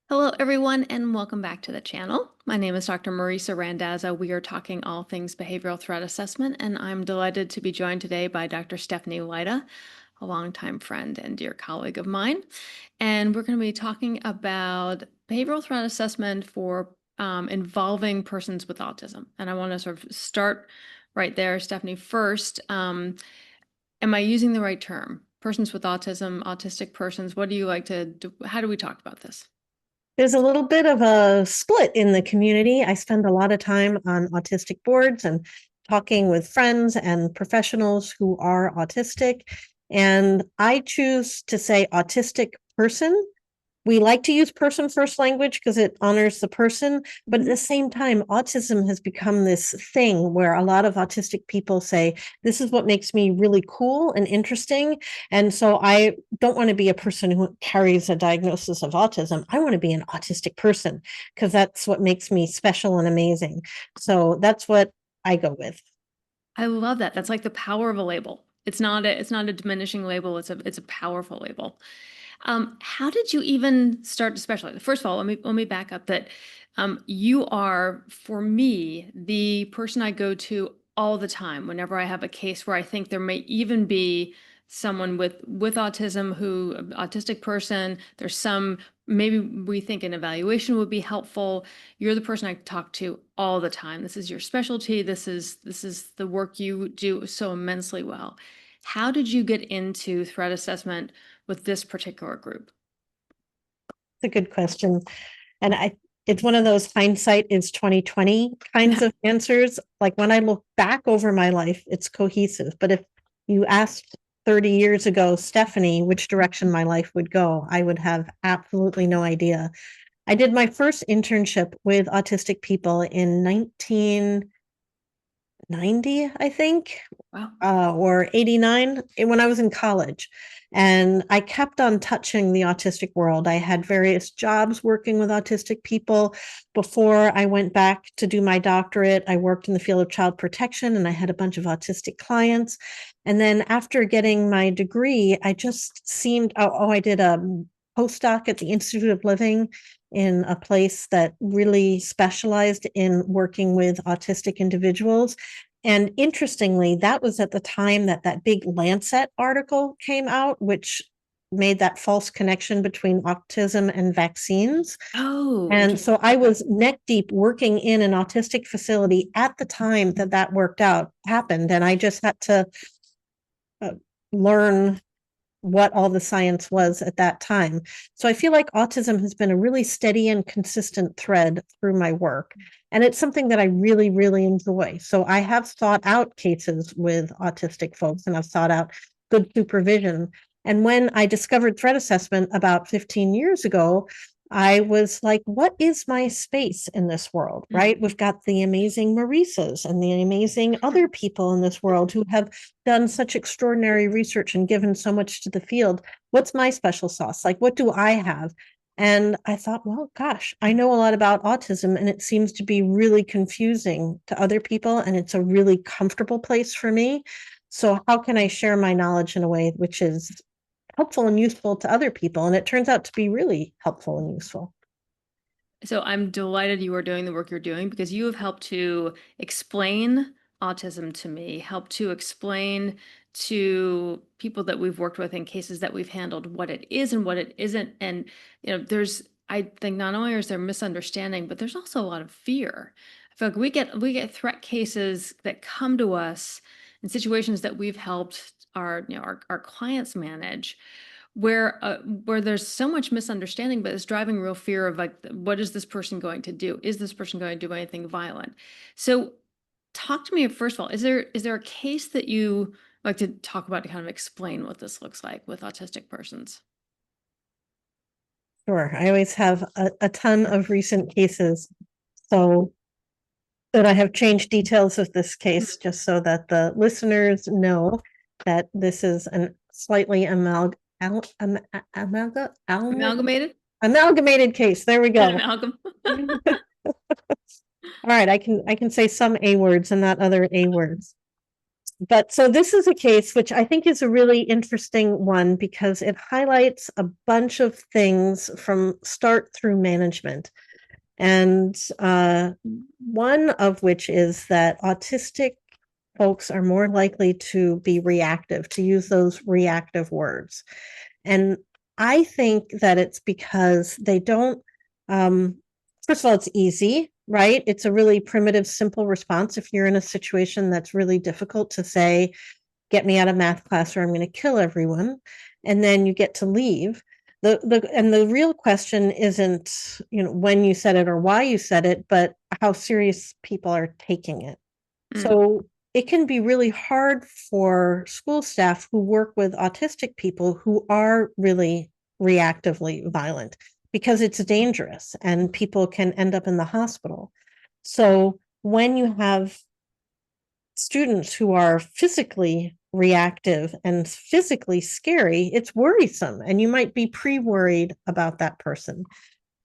Hello, everyone, and welcome back to the channel. My name is Dr. Marisa Randazza. We are talking all things behavioral threat assessment, and I'm delighted to be joined today by Dr. Stephanie Leite, a longtime friend and dear colleague of mine. And we're going to be talking about behavioral threat assessment for involving persons with autism. And I want to sort of start right there, Stephanie. First, am I using the right term? Persons with autism, autistic persons. What do you like to do? How do we talk about this? There's a little bit of a split in the community. I spend a lot of time on autistic boards and talking with friends and professionals who are autistic. And I choose to say autistic person. We like to use person first language because it honors the person. But at the same time, autism has become this thing where a lot of autistic people say, this is what makes me really cool and interesting. And so I don't want to be a person who carries a diagnosis of autism. I want to be an autistic person because that's what makes me special and amazing. So that's what I go with. I love that. That's like the power of a label. It's not a diminishing label. It's a powerful label. How did you even start to specialize? First of all, let me back up that you are, for me, the person I go to all the time whenever I have a case where I think there may even be someone with autism who autistic person. There's some maybe we think an evaluation would be helpful. You're the person I talk to all the time. This is your specialty. This is the work you do so immensely well. How did you get into threat assessment with this particular group? It's a good question. And it's one of those hindsight is 2020 kinds of answers. Like when I look back over my life, it's cohesive. But if you asked 30 years ago, Stephanie, which direction my life would go, I would have absolutely no idea. I did my first internship with autistic people in 1990, I think, Wow. or 89 when I was in college. And I kept on touching the autistic world. I had various jobs working with autistic people. Before I went back to do my doctorate, I worked in the field of child protection and I had a bunch of autistic clients. And then after getting my degree, I just seemed, I did a postdoc at the Institute of Living in a place that really specialized in working with autistic individuals. And interestingly, that was at the time that that big Lancet article came out, which made that false connection between autism and vaccines. Oh, And interesting. so I Okay. was neck deep working in an autistic facility at the time that that worked out happened. And I just had to uh, learn what all the science was at that time. So I feel like autism has been a really steady and consistent thread through my work. And it's something that I really, really enjoy. So I have sought out cases with autistic folks and I've sought out good supervision. And when I discovered threat assessment about 15 years ago, I was like, what is my space in this world? Mm. Right? We've got the amazing Marisas and the amazing other people in this world who have done such extraordinary research and given so much to the field. What's my special sauce? Like, what do I have? And I thought, well, gosh, I know a lot about autism and it seems to be really confusing to other people. And it's a really comfortable place for me. So, how can I share my knowledge in a way which is helpful and useful to other people? And it turns out to be really helpful and useful. So I'm delighted you are doing the work you're doing because you have helped to explain autism to me, helped to explain to people that we've worked with in cases that we've handled what it is and what it isn't. And I think not only is there misunderstanding, but there's also a lot of fear. I feel like we get threat cases that come to us in situations that we've helped our clients manage where there's so much misunderstanding, but it's driving real fear of like, what is this person going to do? Is this person going to do anything violent? So talk to me, first of all, is there a case that you like to talk about to kind of explain what this looks like with autistic persons? Sure. I always have a ton of recent cases. So that I have changed details of this case just so that the listeners know that this is an slightly Amalgamated? amalgamated case. There we An go. amalgam? All right, I can say some A words and not other A words. But so this is a case which I think is a really interesting one because it highlights a bunch of things from start through management. And one of which is that autistic folks are more likely to be reactive, to use those reactive words. And I think that it's because they don't, first of all, it's easy, right? It's a really primitive, simple response. If you're in a situation that's really difficult to say, get me out of math class or I'm going to kill everyone. And then you get to leave. The real question isn't, when you said it or why you said it, but how serious people are taking it. Mm, So it can be really hard for school staff who work with autistic people who are really reactively violent because it's dangerous and people can end up in the hospital. So when you have students who are physically reactive and physically scary, it's worrisome, and you might be pre-worried about that person.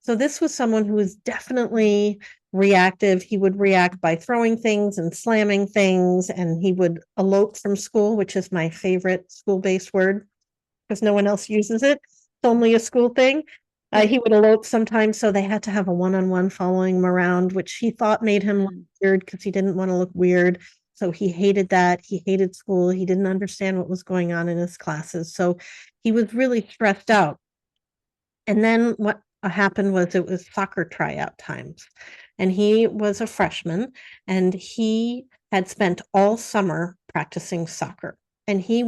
So this was someone who was definitely reactive. He would react by throwing things and slamming things, and he would elope from school, which is my favorite school-based word because no one else uses it. It's only a school thing. He right. would elope sometimes, so they had to have a one-on-one following him around, which he thought made him look Mm, weird because he didn't want to look weird. So he hated that. He hated school. He didn't understand what was going on in his classes. So he was really stressed out. And then what happened was it was soccer tryout times. And he was a freshman and he had spent all summer practicing soccer. And he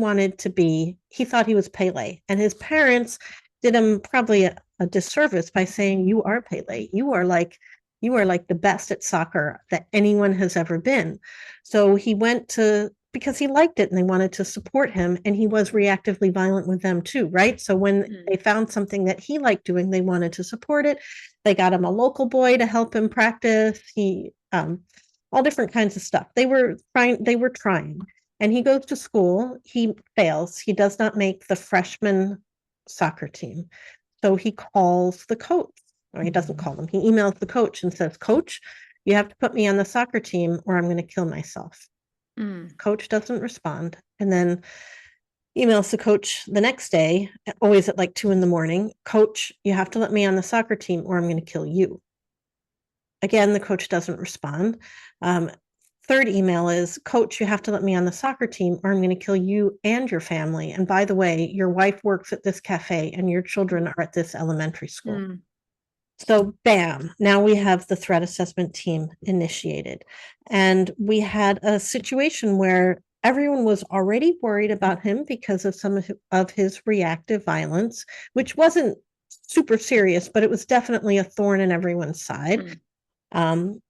thought he was Pele. And his parents did him probably a disservice by saying, you are Pele. You are like the best at soccer that anyone has ever been. So he went to because he liked it and they wanted to support him, and he was reactively violent with them too, right? So when mm, they found something that he liked doing, they wanted to support it. They got him a local boy to help him practice. He all different kinds of stuff. They were trying. And he goes to school, he fails, he does not make the freshman soccer team. So he calls the coach, or he doesn't call him, he emails the coach and says, Coach, you have to put me on the soccer team or I'm going to kill myself. mm, Coach doesn't respond. And then emails the coach the next day, always at like 2 a.m. Coach, you have to let me on the soccer team or I'm going to kill you. Again, the coach doesn't respond. Third email is, Coach, you have to let me on the soccer team or I'm going to kill you and your family. And by the way, your wife works at this cafe and your children are at this elementary school. mm. So, bam, now we have the threat assessment team initiated. And we had a situation where everyone was already worried about him because of some of his reactive violence, which wasn't super serious, but it was definitely a thorn in everyone's side. Mm. Um,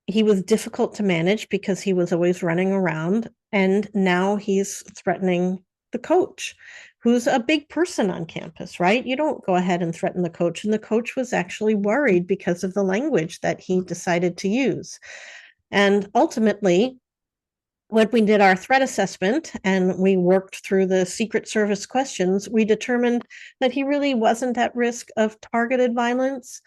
he was difficult to manage because he was always running around, and now he's threatening the coach, who's a big person on campus, right? You don't go ahead and threaten the coach. And the coach was actually worried because of the language that he decided to use. And ultimately, when we did our threat assessment and we worked through the Secret Service questions, we determined that he really wasn't at risk of targeted violence.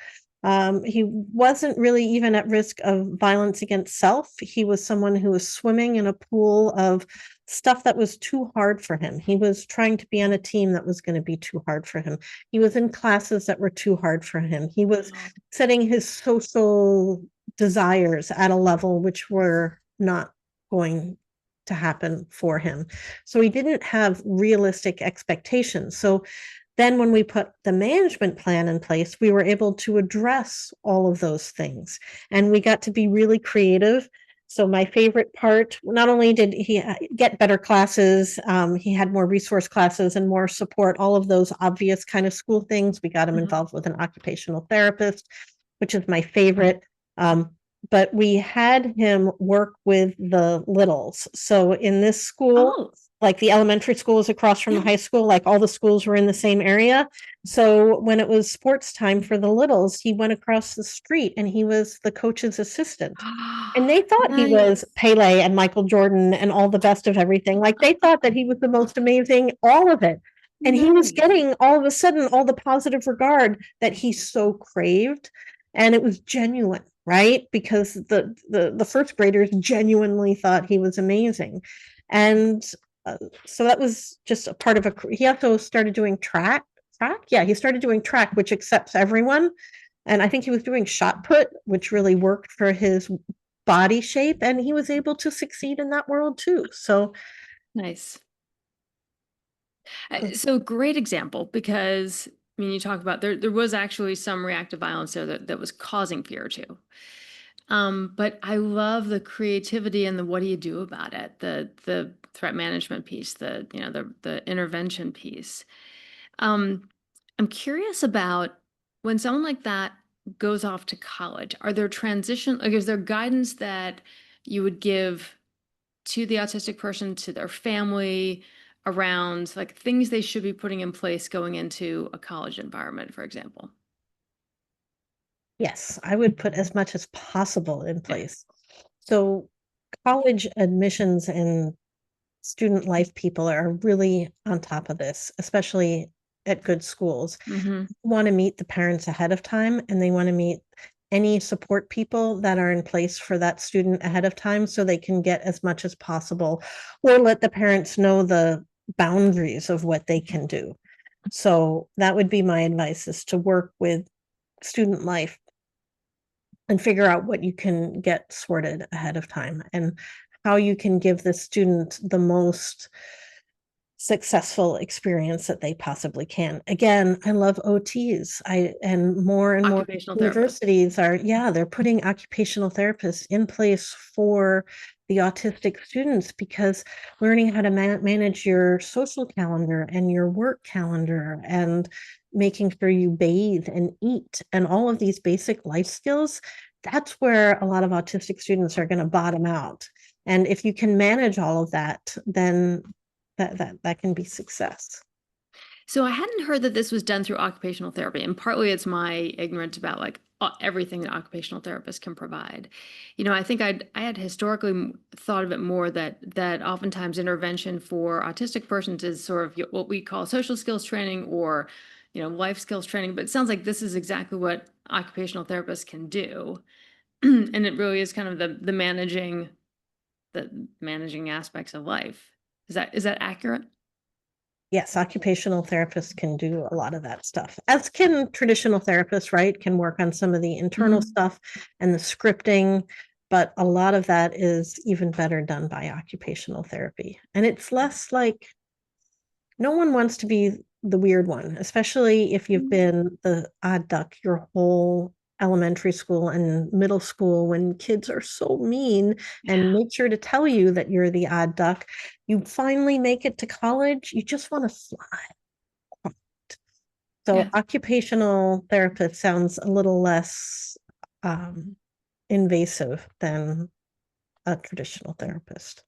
He wasn't really even at risk of violence against self. He was someone who was swimming in a pool of stuff that was too hard for him. He was trying to be on a team that was going to be too hard for him. He was in classes that were too hard for him. He was Wow. setting his social desires at a level which were not going to happen for him. So he didn't have realistic expectations. So then when we put the management plan in place, we were able to address all of those things. And we got to be really creative. So my favorite part, not only did he get better classes, he had more resource classes and more support, all of those obvious kind of school things. We got him Mhm. involved with an occupational therapist, which is my favorite. But we had him work with the littles. So in this school, Oh, like the elementary school is across from the yeah. high school, like all the schools were in the same area. So when it was sports time for the littles, he went across the street and he was the coach's assistant. And they thought he was Nice. Pele and Michael Jordan and all the best of everything. Like they thought that he was the most amazing, all of it. And he was Nice. getting all of a sudden all the positive regard that he so craved. And it was genuine, right? Because the first graders genuinely thought he was amazing. And so that was just a part of he also started doing track. Yeah, he started doing track, which accepts everyone. And I think he was doing shot put, which really worked for his body shape. And he was able to succeed in that world too. So, Nice. So great example because I mean, you talk about there was actually some reactive violence there that was causing fear too. But I love the creativity and the what do you do about it? The threat management piece, the the intervention piece. Um, I'm curious about when someone like that goes off to college, are there is there guidance that you would give to the autistic person, to their family, around like things they should be putting in place going into a college environment, for example? yes, I would put as much as possible in Yeah. place. So, college admissions and student life people are really on top of this, especially at good schools. Mm-hmm. Want to meet the parents ahead of time, and they want to meet any support people that are in place for that student ahead of time so they can get as much as possible or let the parents know the boundaries of what they can do. So that would be my advice, is to work with student life and figure out what you can get sorted ahead of time and how you can give the student the most successful experience that they possibly can. Again, I love OTs. And more Occupational therapist. universities are, yeah, they're putting occupational therapists in place for the autistic students, because learning how to manage your social calendar and your work calendar and making sure you bathe and eat and all of these basic life skills, that's where a lot of autistic students are going to bottom out. And if you can manage all of that, then that can be success. So I hadn't heard that this was done through occupational therapy, and partly it's my ignorance about like everything that occupational therapists can provide. I think I had historically thought of it more that oftentimes intervention for autistic persons is sort of what we call social skills training or life skills training. But it sounds like this is exactly what occupational therapists can do, and it really is kind of the managing aspects of life. Is that accurate? Yes, occupational therapists can do a lot of that stuff, as can traditional therapists, right? Can work on some of the internal Mhm. stuff and the scripting, but a lot of that is even better done by occupational therapy. And it's less like, no one wants to be the weird one, especially if you've been the odd duck your whole elementary school and middle school, when kids are so mean and Yeah. make sure to tell you that you're the odd duck. You finally make it to college, you just want to fly. So Yeah. occupational therapist sounds a little less um, invasive than a traditional therapist.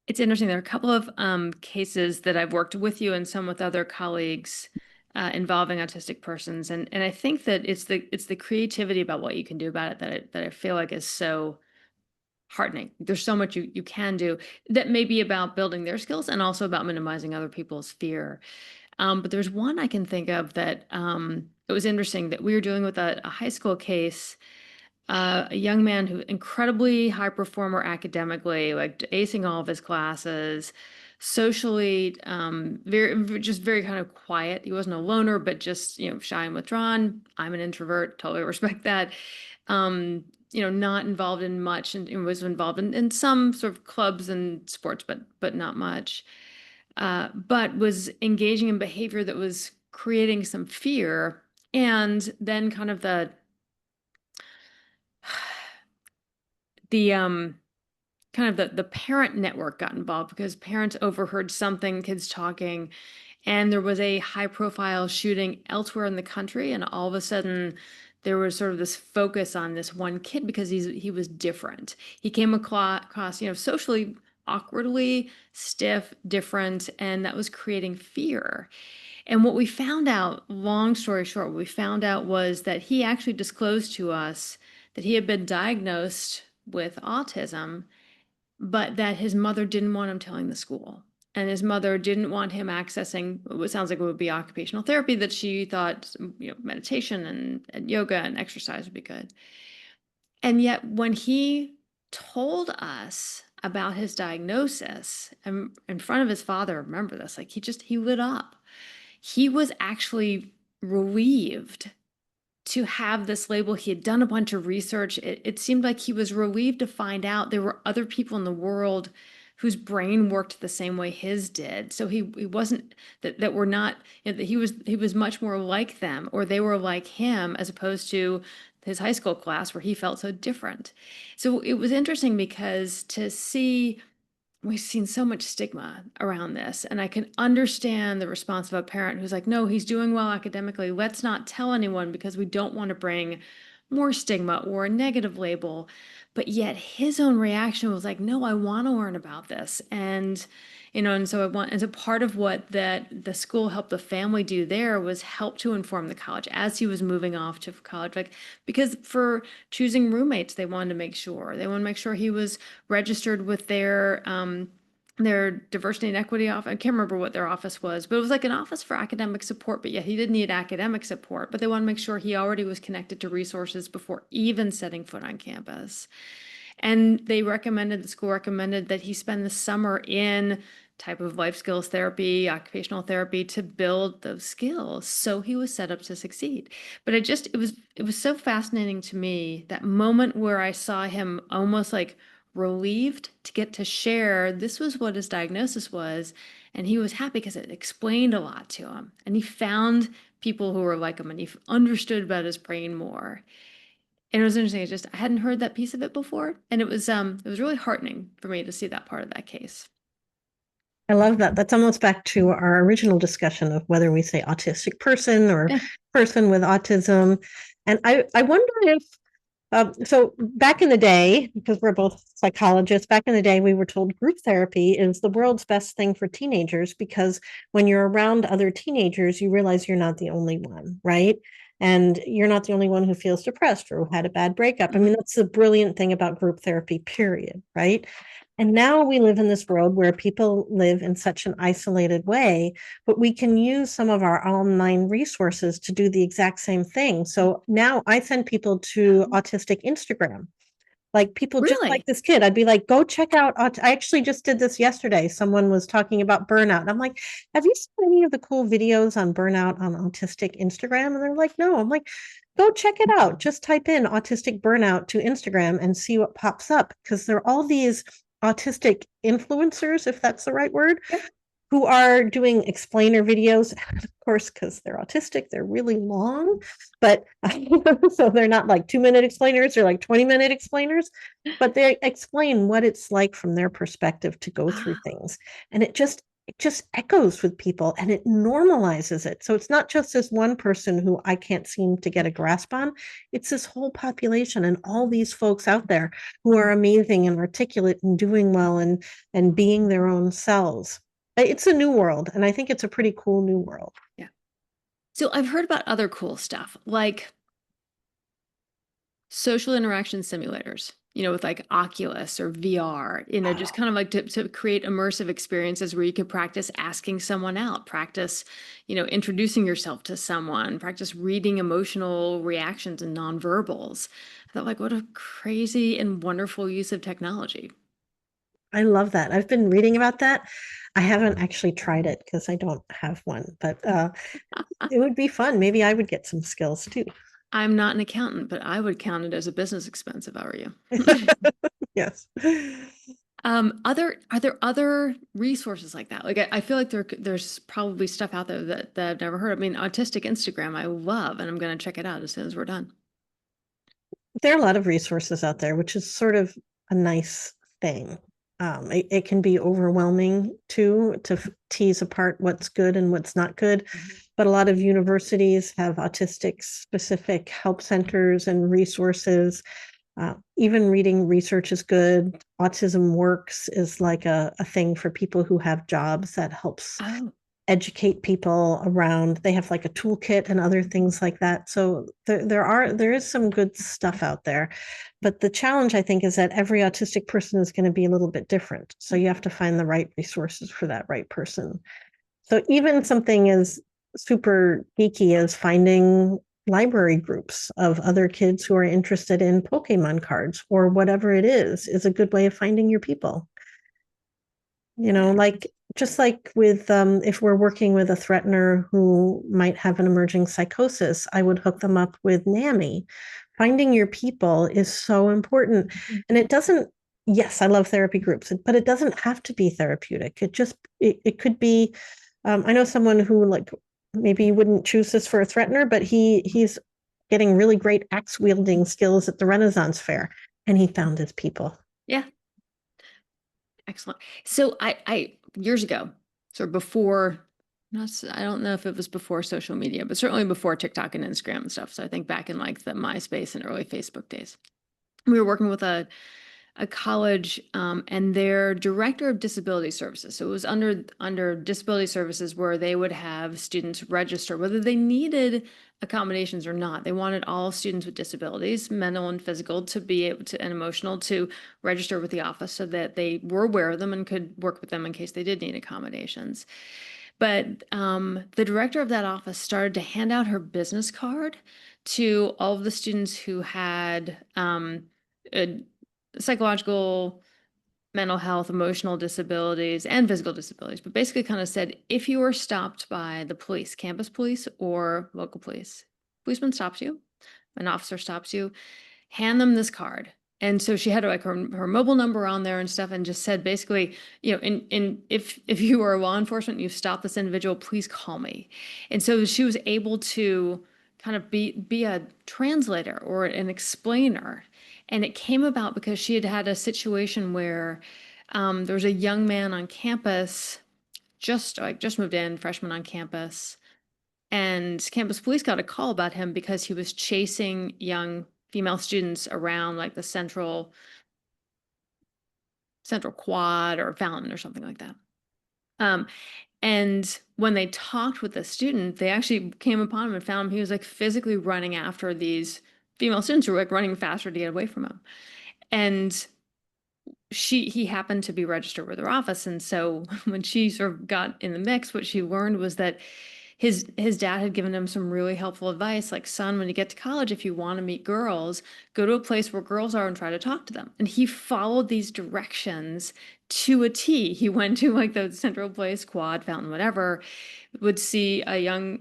It's interesting. There are a couple of cases that I've worked with you and some with other colleagues involving autistic persons, and I think that it's the creativity about what you can do about it that I feel like is so heartening. There's so much you can do that may be about building their skills and also about minimizing other people's fear. But there's one I can think of that it was interesting that we were dealing with a high school case, a young man who incredibly high performer academically, like acing all of his classes, socially, just very kind of quiet. He wasn't a loner, but just shy and withdrawn. I'm an introvert, totally respect that. Not involved in much, and was involved in some sort of clubs and sports, but not much. But was engaging in behavior that was creating some fear, and then kind of the kind of the parent network got involved because parents overheard something, kids talking, and there was a high profile shooting elsewhere in the country, and all of a sudden there was sort of this focus on this one kid because he was different. He came across, socially awkwardly stiff, different, and that was creating fear. And what we found out, long story short, what we found out was that he actually disclosed to us that he had been diagnosed with autism, but that his mother didn't want him telling the school. And his mother didn't want him accessing what sounds like it would be occupational therapy, that she thought, meditation and yoga and exercise would be good. And yet, when he told us about his diagnosis and in front of his father, remember this, like he lit up. He was actually relieved to have this label. He had done a bunch of research. It seemed like he was relieved to find out there were other people in the world whose brain worked the same way his did. So he wasn't that were not, that he was much more like them, or they were like him, as opposed to his high school class where he felt so different. So it was interesting because to see, we've seen so much stigma around this, and I can understand the response of a parent who's like, no, he's doing well academically, let's not tell anyone because we don't want to bring more stigma or a negative label. But yet his own reaction was like, no, I want to learn about this. And so part of what that the school helped the family do there was help to inform the college as he was moving off to college, like, because for choosing roommates, they wanted to make sure he was registered with their diversity and equity office. I can't remember what their office was, but it was like an office for academic support. But yeah, he didn't need academic support, but they want to make sure he already was connected to resources before even setting foot on campus. And the school recommended that he spend the summer in type of life skills therapy, occupational therapy, to build those skills so he was set up to succeed. But it was so fascinating to me, that moment where I saw him almost like relieved to get to share this was what his diagnosis was, and he was happy because it explained a lot to him, and he found people who were like him, and he understood about his brain more. And it was interesting. I hadn't heard that piece of it before, and it was really heartening for me to see that part of that case. I love that. That's almost back to our original discussion of whether we say autistic person or Yeah. person with autism. And I wonder if, so back in the day, because we're both psychologists, back in the day, we were told group therapy is the world's best thing for teenagers, because when you're around other teenagers, you realize you're not the only one, right? And you're not the only one who feels depressed or who had a bad breakup. I mean, Mhm. that's the brilliant thing about group therapy, period, right? And now we live in this world where people live in such an isolated way, but we can use some of our online resources to do the exact same thing. So now I send people to Oh, Autistic Instagram. Like people just like really? this kid, I'd be like, go check out. I actually just did this yesterday. Someone was talking about burnout. I'm like, have you seen any of the cool videos on burnout on Autistic Instagram? And they're like, no. I'm like, go check it out. Just type in autistic burnout to Instagram and see what pops up, because there are all these autistic influencers, if that's the right word, Yeah. who are doing explainer videos. Of course, because they're autistic, they're really long, but so they're not like 2 minute explainers, they're like 20-minute explainers, but they explain what it's like from their perspective to go through Oh, things. And it just echoes with people and it normalizes it. So it's not just this one person who I can't seem to get a grasp on. It's this whole population and all these folks out there who are amazing and articulate and doing well and being their own selves. It's a new world, and I think it's a pretty cool new world. yeah. So I've heard about other cool stuff like social interaction simulators, with like Oculus or VR, just kind of like to create immersive experiences where you could practice asking someone out, practice, introducing yourself to someone, practice reading emotional reactions and nonverbals. I thought, like, what a crazy and wonderful use of technology. I love that. I've been reading about that. I haven't actually tried it because I don't have one, but it would be fun. Maybe I would get some skills too. I'm not an accountant, but I would count it as a business expense if I were you. Yes. Are there other resources like that? Like I feel like there's probably stuff out there that I've never heard of. I mean, Autistic Instagram, I love, and I'm going to check it out as soon as we're done. There are a lot of resources out there, which is sort of a nice thing. It can be overwhelming too to tease apart what's good and what's not good. Mhm. But a lot of universities have autistic specific help centers and resources. Even reading research is good. Autism Works is like a thing for people who have jobs that helps Oh, educate people around. They have like a toolkit and other things like that. So there is some good stuff out there. But the challenge, I think, is that every autistic person is going to be a little bit different. So you have to find the right resources for that right person. So even something as super geeky as finding library groups of other kids who are interested in Pokemon cards or whatever it is a good way of finding your people. Like just like with if we're working with a threatener who might have an emerging psychosis, I would hook them up with NAMI. Finding your people is so important. And it doesn't, yes, I love therapy groups, but it doesn't have to be therapeutic. It could be, I know someone who like maybe wouldn't choose this for a threatener, but he's getting really great axe wielding skills at the Renaissance Fair, and he found his people. Yeah, excellent. So I years ago, sort of before, I don't know if it was before social media, but certainly before TikTok and Instagram and stuff. So I think back in like the MySpace and early Facebook days, we were working with a college and their director of disability services. So it was under disability services where they would have students register whether they needed accommodations or not. They wanted all students with disabilities, mental and physical, to be able to and emotional to register with the office so that they were aware of them and could work with them in case they did need accommodations. But the director of that office started to hand out her business card to all of the students who had psychological, mental health, emotional disabilities, and physical disabilities, but basically kind of said if you were stopped by the police, campus police or local police, policeman stops you, an officer stops you, hand them this card. And so she had like her mobile number on there and stuff, and just said basically, in if you are law enforcement, you stop this individual, please call me. And so she was able to kind of be a translator or an explainer. And it came about because she had had a situation where there was a young man on campus, just moved in, freshman on campus, and campus police got a call about him because he was chasing young female students around like the central quad or fountain or something like that. Um, and when they talked with the student, they actually came upon him and found him. He was like physically running after these female students who were like running faster to get away from him. And he happened to be registered with her office. And so when she sort of got in the mix, what she learned was that his dad had given him some really helpful advice, like, son, when you get to college, if you want to meet girls, go to a place where girls are and try to talk to them. And he followed these directions to a T. He went to like the central place, quad, fountain, whatever, would see a young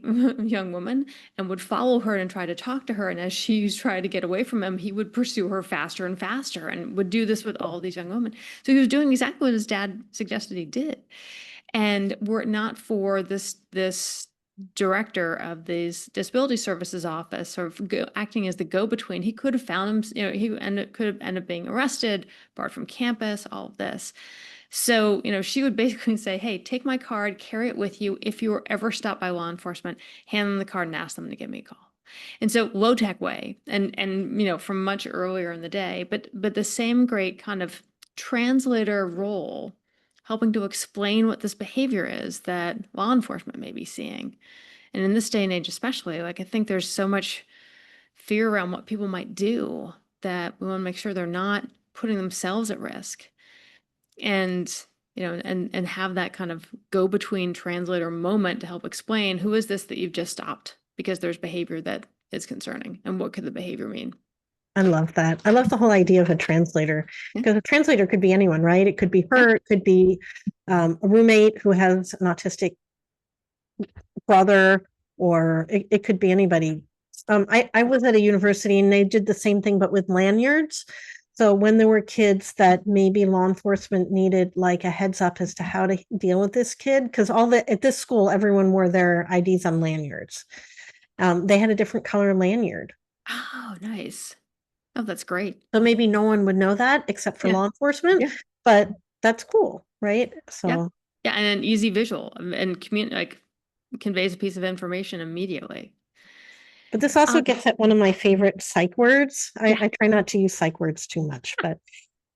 woman and would follow her and try to talk to her. And as she tried to get away from him, he would pursue her faster and faster and would do this with all these young women. So he was doing exactly what his dad suggested he did. And were it not for this director of this disability services office, sort of acting as the go-between, he could have found him, could have ended up being arrested, barred from campus, all of this. So, she would basically say, hey, take my card, carry it with you. If you were ever stopped by law enforcement, hand them the card and ask them to give me a call. And so low tech way, and from much earlier in the day, but the same great kind of translator role, helping to explain what this behavior is that law enforcement may be seeing. And in this day and age, especially, like I think there's so much fear around what people might do that we want to make sure they're not putting themselves at risk. And and have that kind of go-between translator moment to help explain who is this that you've just stopped because there's behavior that is concerning and what could the behavior mean. I love that. I love the whole idea of a translator Yeah, because a translator could be anyone, right? It could be yeah. her, it could be a roommate who has an autistic brother, or it could be anybody. I was at a university and they did the same thing, but with lanyards. So when there were kids that maybe law enforcement needed like a heads up as to how to deal with this kid, because at this school, everyone wore their IDs on lanyards. They had a different color lanyard. Oh, nice. Oh, that's great. So maybe no one would know that except for Yeah, law enforcement, yeah, but that's cool, right? yeah, So, yeah. And an easy visual and like conveys a piece of information immediately. but this also Um, gets at one of my favorite psych words. yeah. I try not to use psych words too much, but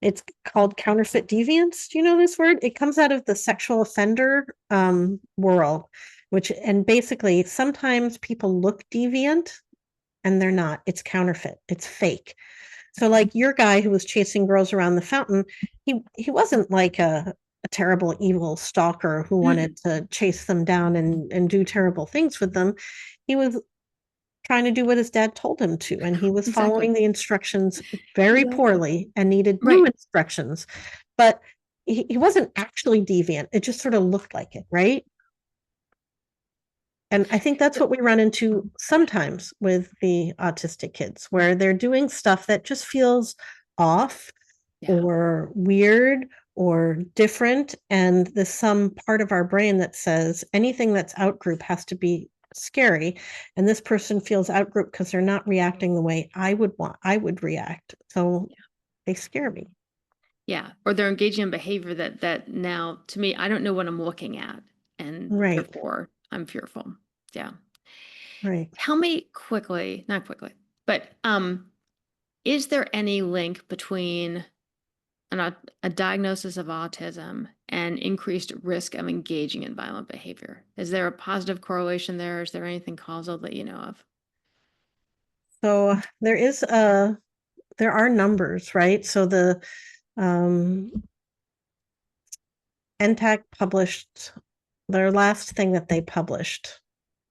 it's called counterfeit deviance. Do you know this word? It comes out of the sexual offender world, and basically sometimes people look deviant and they're not. It's counterfeit. It's fake. So like your guy who was chasing girls around the fountain, he wasn't like a terrible evil stalker who wanted to chase them down and do terrible things with them. He was trying to do what his dad told him to, and he was Exactly. following the instructions very Exactly. poorly and needed new Right. instructions. But he wasn't actually deviant. It just sort of looked like it, right? And I think that's what we run into sometimes with the autistic kids, where they're doing stuff that just feels off Yeah. or weird or different. And there's some part of our brain that says anything that's out group has to be scary. And this person feels out group because they're not reacting the way I would react. So they scare me. Yeah. Or they're engaging in behavior that now to me, I don't know what I'm looking at. And Right, therefore I'm fearful. Yeah. right. Tell me quickly, not quickly, but is there any link between a diagnosis of autism and increased risk of engaging in violent behavior? Is there a positive correlation there? Is there anything causal that you know of? So there are numbers, right? So the um NTAC published their last thing that they published.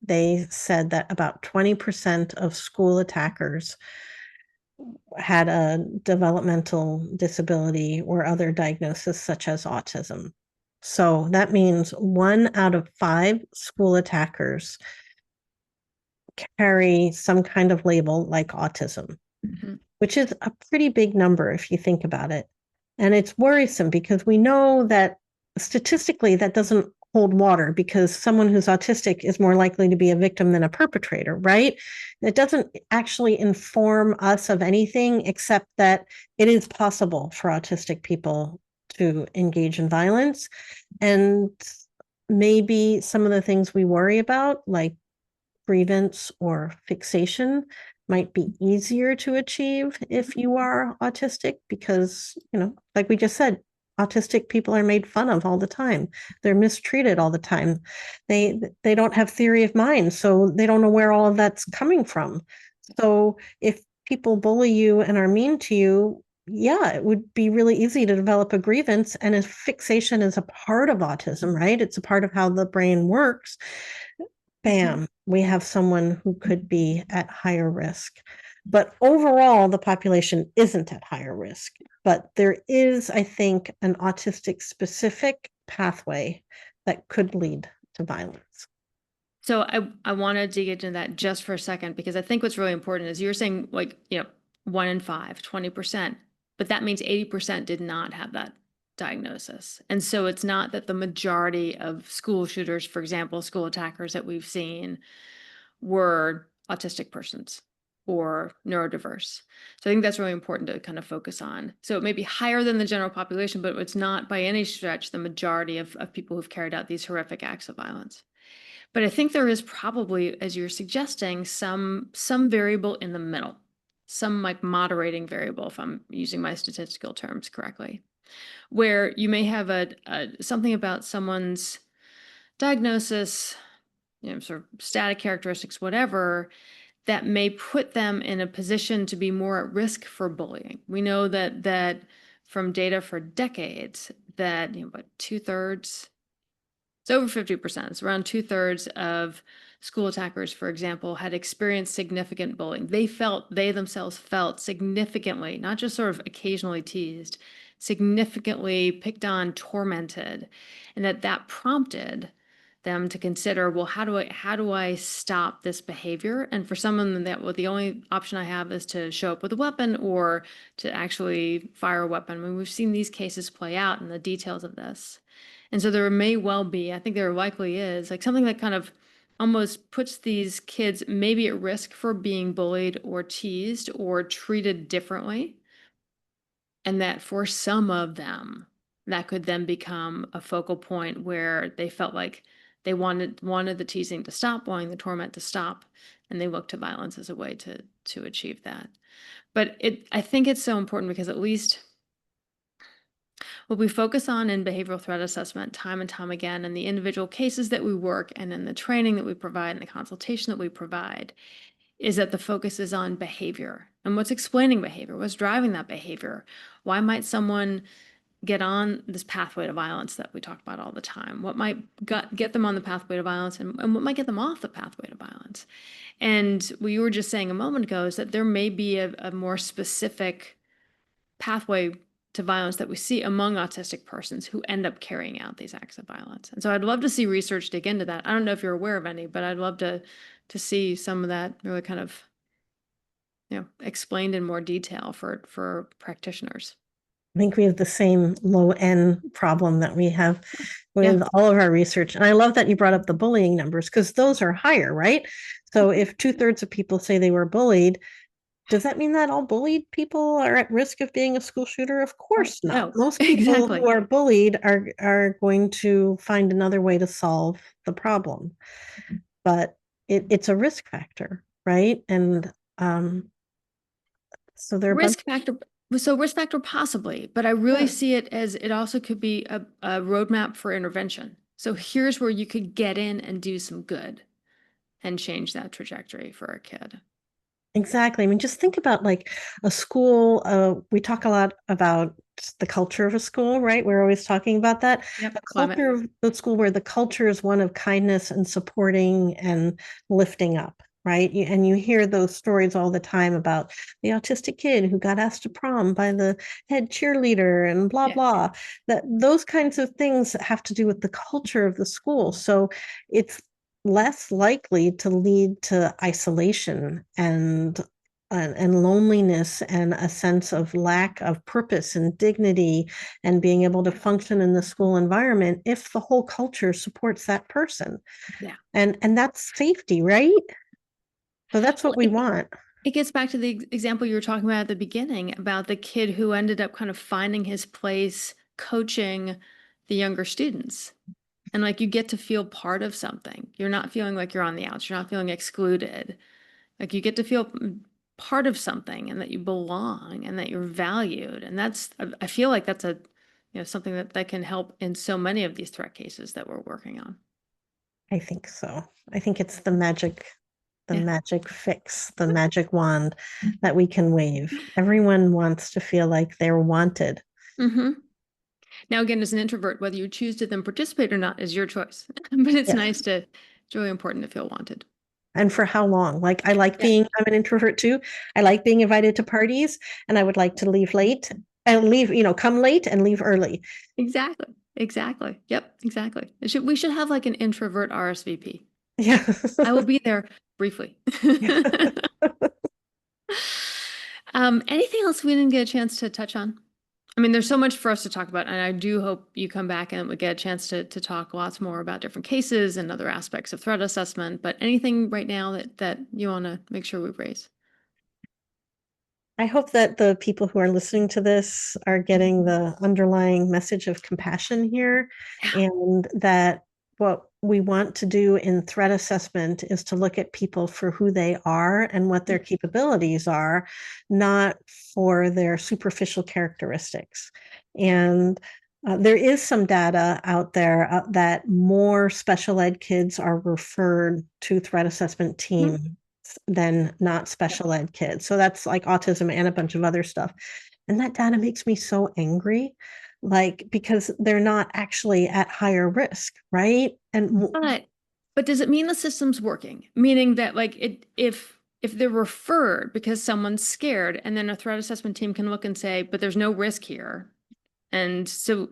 They said that about 20% of school attackers had a developmental disability or other diagnosis, such as autism. So that means 1 out of 5 school attackers carry some kind of label like autism, Mhm. which is a pretty big number if you think about it. And it's worrisome because we know that statistically that doesn't hold water because someone who's autistic is more likely to be a victim than a perpetrator, right? It doesn't actually inform us of anything except that it is possible for autistic people to engage in violence. And maybe some of the things we worry about, like grievance or fixation, might be easier to achieve if you are autistic because, like we just said, autistic people are made fun of all the time. They're mistreated all the time. They don't have theory of mind, so they don't know where all of that's coming from. So if people bully you and are mean to you, yeah, it would be really easy to develop a grievance. And if fixation is a part of autism, right? It's a part of how the brain works. Bam, we have someone who could be at higher risk. But overall, the population isn't at higher risk. But there is, I think, an autistic specific pathway that could lead to violence. So I want to dig into that just for a second because I think what's really important is you're saying like, 1 in 5, 20%, but that means 80% did not have that diagnosis. And so it's not that the majority of school shooters, for example, school attackers that we've seen were autistic persons or neurodiverse. So I think that's really important to kind of focus on. So it may be higher than the general population, but it's not by any stretch the majority of people who've carried out these horrific acts of violence. But I think there is probably, as you're suggesting, some variable in the middle, some like moderating variable, if I'm using my statistical terms correctly, where you may have a something about someone's diagnosis, sort of static characteristics, whatever, that may put them in a position to be more at risk for bullying. We know that from data for decades that about 2/3, it's over 50%. It's around 2/3 of school attackers, for example, had experienced significant bullying. They themselves felt significantly, not just sort of occasionally teased, significantly picked on, tormented, and that prompted them to consider, well, how do I stop this behavior? And for someone that, well, the only option I have is to show up with a weapon or to actually fire a weapon. I mean, we've seen these cases play out in the details of this. And so there may well be, I think there likely is, like something that kind of almost puts these kids maybe at risk for being bullied or teased or treated differently. And that for some of them, that could then become a focal point where they felt like they wanted the teasing to stop, wanting the torment to stop, and they looked to violence as a way to achieve that. But I think it's so important because at least what we focus on in behavioral threat assessment time and time again, in the individual cases that we work and in the training that we provide and the consultation that we provide, is that the focus is on behavior and what's explaining behavior, what's driving that behavior. Why might someone get on this pathway to violence that we talk about all the time? What might get them on the pathway to violence and what might get them off the pathway to violence? And what you were just saying a moment ago is that there may be a more specific pathway to violence that we see among autistic persons who end up carrying out these acts of violence. And so I'd love to see research dig into that. I don't know if you're aware of any, but I'd love to see some of that really kind of, explained in more detail for practitioners. I think we have the same low end problem that we have Yeah. with all of our research. And I love that you brought up the bullying numbers because those are higher, right? So if 2/3 of people say they were bullied, does that mean that all bullied people are at risk of being a school shooter? Of course not. No, Most people exactly. who are bullied are going to find another way to solve the problem. But it's a risk factor, right? And so there are a bunch. Risk factor. So risk factor possibly, but I really Yeah, see it as it also could be a roadmap for intervention. So here's where you could get in and do some good and change that trajectory for a kid. exactly. I mean, just think about like a school. We talk a lot about the culture of a school, right? We're always talking about that. A Yep. Climate. culture of the school where the culture is one of kindness and supporting and lifting up, right? And you hear those stories all the time about the autistic kid who got asked to prom by the head cheerleader and blah Yeah. blah. That those kinds of things have to do with the culture of the school. So it's less likely to lead to isolation and loneliness and a sense of lack of purpose and dignity and being able to function in the school environment if the whole culture supports that person. Yeah. And that's safety, right? So that's Well, what we want. it gets back to the example you were talking about at the beginning about the kid who ended up kind of finding his place coaching the younger students. And like you get to feel part of something. You're not feeling like you're on the outs. You're not feeling excluded. Like you get to feel part of something and that you belong and that you're valued. And I feel like that's something that can help in so many of these threat cases that we're working on. I think so. I think it's the Yeah. magic fix, the magic wand that we can wave. Everyone wants to feel like they're wanted. hmm Now, again, as an introvert, whether you choose to then participate or not is your choice. But Yes. it's really important to feel wanted. And for how long? Like Yeah, I'm an introvert too. I like being invited to parties and I would like to leave late and leave, come late and leave early. exactly. Exactly. Yep, exactly. We should have like an introvert RSVP. Yeah. I will be there briefly. Anything else we didn't get a chance to touch on? I mean, there's so much for us to talk about, and I do hope you come back and we get a chance to talk lots more about different cases and other aspects of threat assessment. But anything right now that you want to make sure we raise? I hope that the people who are listening to this are getting the underlying message of compassion here, Yeah. and that what we want to do in threat assessment is to look at people for who they are and what their capabilities are, not for their superficial characteristics. And there is some data out there that more special ed kids are referred to threat assessment Mhm. teams than not Yep. special ed kids. So that's like autism and a bunch of other stuff. And that data makes me so angry, like, because they're not actually at higher risk, right? And But does it mean the system's working? Meaning that like if they're referred because someone's scared, and then a threat assessment team can look and say, but there's no risk here. And so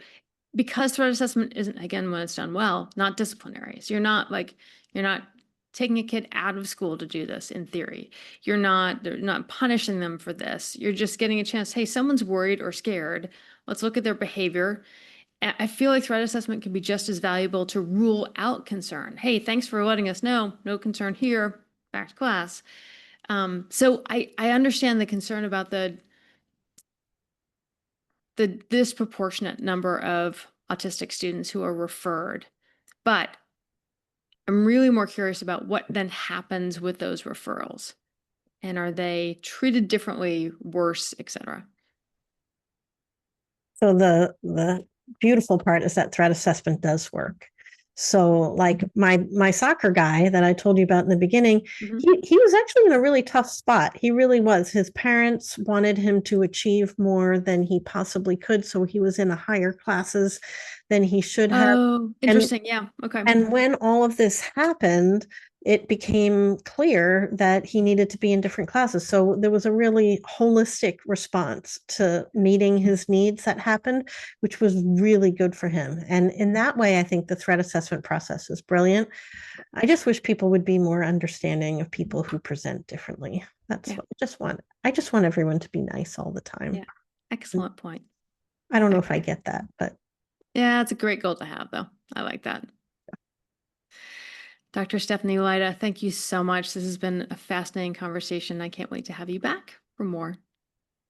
because threat assessment isn't, again, when it's done well, not disciplinary. So you're not taking a kid out of school to do this in theory. They're not punishing them for this. You're just getting a chance. Hey, someone's worried or scared. Let's look at their behavior. I feel like threat assessment can be just as valuable to rule out concern. Hey, thanks for letting us know. No concern here. Back to class. So I understand the concern about the disproportionate number of autistic students who are referred. But I'm really more curious about what then happens with those referrals. And are they treated differently, worse, et cetera? so the beautiful part is that threat assessment does work. So like my soccer guy that I told you about in the beginning, Mhm. he was actually in a really tough spot. He really was. His parents wanted him to achieve more than he possibly could, so he was in a higher classes than he should have. Oh, And interesting. Yeah. Okay. and when all of this happened, it became clear that he needed to be in different classes. So there was a really holistic response to meeting his needs that happened, which was really good for him. And in that way, I think the threat assessment process is brilliant. I just wish people would be more understanding of people who present differently. That's Yeah. what I just want. I just want everyone to be nice all the time. Yeah. Excellent point. I don't know if I Excellent. get that, but Yeah, it's a great goal to have, though. I like that. Dr. Stephanie Leite, thank you so much. This has been a fascinating conversation. I can't wait to have you back for more.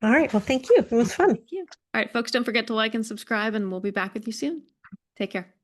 all right. Well, thank you. It was fun. Thank you. All right, folks, don't forget to like and subscribe, and we'll be back with you soon. Take care.